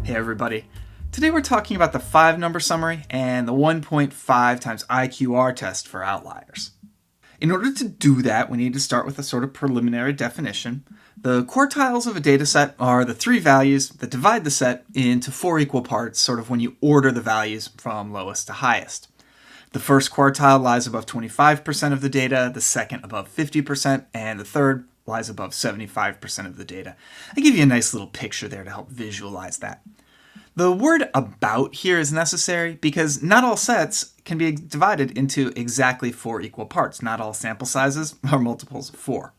Hey everybody. Today we're talking about the 5-number summary and the 1.5 times IQR test for outliers. In order to do that, we need to start with a sort of preliminary definition. The quartiles of a data set are the 3 values that divide the set into 4 equal parts, sort of when you order the values from lowest to highest. The first quartile lies above 25% of the data, the second above 50%, and the third lies above 75% of the data. I give you a nice little picture there to help visualize that. The word about here is necessary because not all sets can be divided into exactly 4 equal parts. Not all sample sizes are multiples of 4.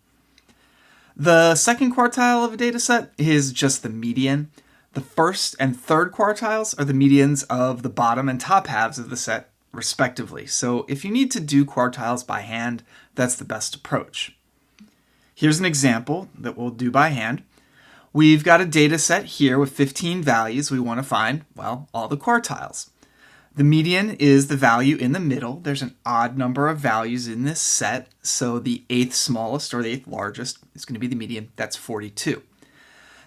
The second quartile of a data set is just the median. The first and third quartiles are the medians of the bottom and top halves of the set, respectively. So if you need to do quartiles by hand, that's the best approach. Here's an example that we'll do by hand. We've got a data set here with 15 values. We want to find, well, all the quartiles. The median is the value in the middle. There's an odd number of values in this set, so the 8th smallest or the 8th largest is going to be the median. That's 42.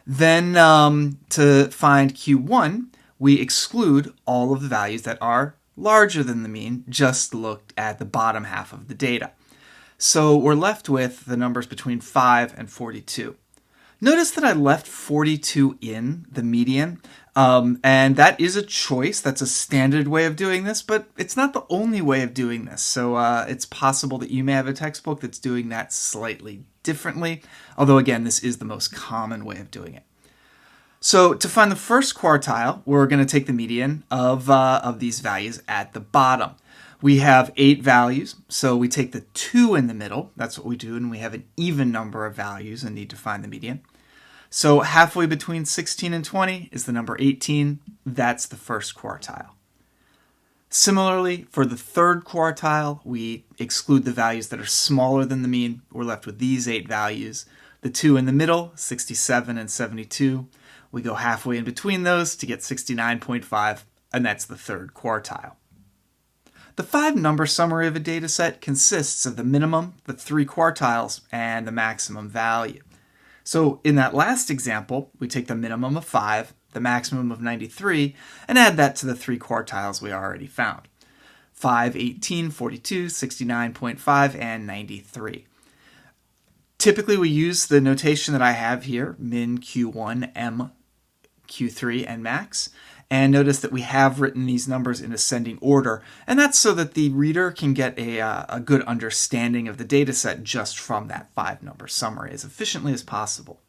Then to find Q1, we exclude all of the values that are larger than the mean, just looked at the bottom half of the data. So we're left with the numbers between 5 and 42. Notice that I left 42 in the median, and that is a choice. That's a standard way of doing this, but it's not the only way of doing this. So it's possible that you may have a textbook that's doing that slightly differently, although again, this is the most common way of doing it. So to find the first quartile, we're going to take the median of these values at the bottom. We have 8 values, so we take the 2 in the middle. That's what we do, and we have an even number of values and need to find the median. So halfway between 16 and 20 is the number 18. That's the first quartile. Similarly, for the third quartile, we exclude the values that are smaller than the mean. We're left with these 8 values. The 2 in the middle, 67 and 72. We go halfway in between those to get 69.5, and that's the third quartile. The 5-number summary of a data set consists of the minimum, the 3 quartiles, and the maximum value. So in that last example, we take the minimum of 5, the maximum of 93, and add that to the 3 quartiles we already found. 5, 18, 42, 69.5, and 93. Typically we use the notation that I have here, min, Q1, M, Q3, and max. And notice that we have written these numbers in ascending order, and that's so that the reader can get a good understanding of the data set just from that 5-number summary as efficiently as possible.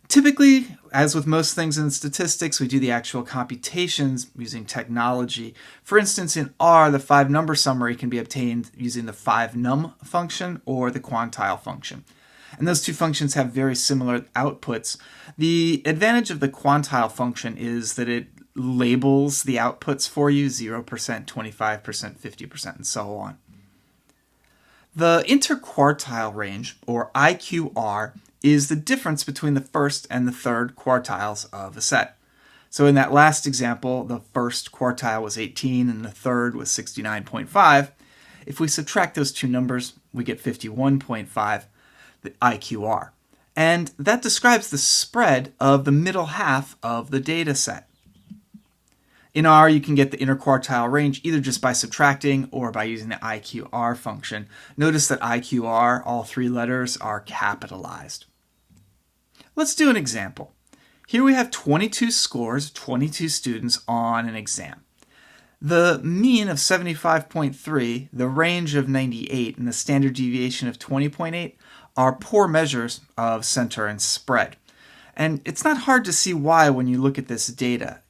Typically, as with most things in statistics, we do the actual computations using technology. For instance, in R, the 5-number summary can be obtained using the 5num function or the quantile function. And those two functions have very similar outputs. The advantage of the quantile function is that it labels the outputs for you, 0%, 25%, 50%, and so on. The interquartile range, or IQR, is the difference between the first and the third quartiles of a set. So in that last example, the first quartile was 18 and the third was 69.5. If we subtract those two numbers, we get 51.5. The IQR. And that describes the spread of the middle half of the data set. In R, you can get the interquartile range either just by subtracting or by using the IQR function. Notice that IQR, all 3 letters, are capitalized. Let's do an example. Here we have 22 scores, 22 students on an exam. The mean of 75.3, the range of 98, and the standard deviation of 20.8 are poor measures of center and spread. And it's not hard to see why when you look at this data.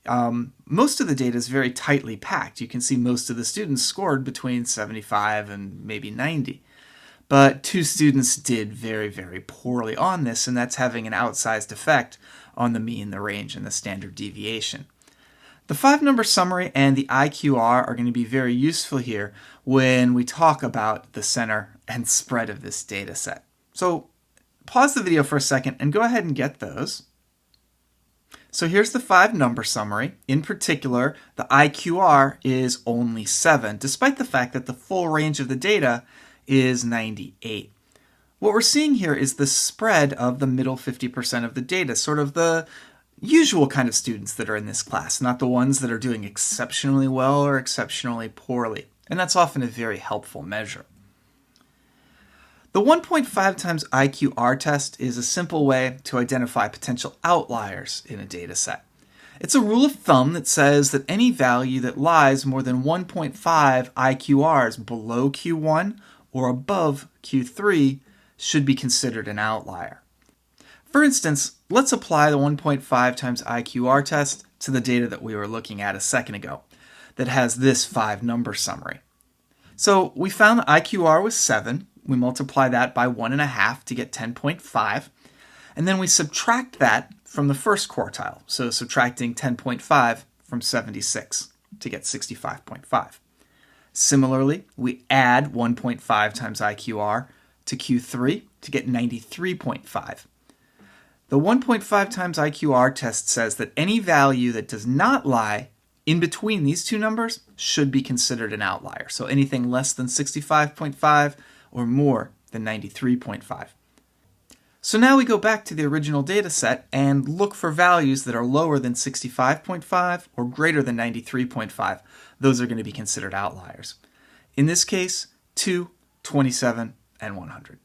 Most of the data is very tightly packed. You can see most of the students scored between 75 and maybe 90. But 2 students did very, very poorly on this, and that's having an outsized effect on the mean, the range, and the standard deviation. The 5-number summary and the IQR are going to be very useful here when we talk about the center and spread of this data set. So pause the video for a second and go ahead and get those. So here's the 5-number summary. In particular, the IQR is only 7, despite the fact that the full range of the data is 98. What we're seeing here is the spread of the middle 50% of the data, sort of the usual kind of students that are in this class, not the ones that are doing exceptionally well or exceptionally poorly. And that's often a very helpful measure. The 1.5 times IQR test is a simple way to identify potential outliers in a data set. It's a rule of thumb that says that any value that lies more than 1.5 IQRs below Q1 or above Q3 should be considered an outlier. For instance, let's apply the 1.5 times IQR test to the data that we were looking at a second ago that has this 5-number summary. So we found the IQR was 7. We multiply that by 1.5 to get 10.5. And then we subtract that from the first quartile. So subtracting 10.5 from 76 to get 65.5. Similarly, we add 1.5 times IQR to Q3 to get 93.5. The 1.5 times IQR test says that any value that does not lie in between these two numbers should be considered an outlier. So anything less than 65.5 or more than 93.5. So now we go back to the original data set and look for values that are lower than 65.5 or greater than 93.5. Those are going to be considered outliers. In this case, 2, 27, and 100.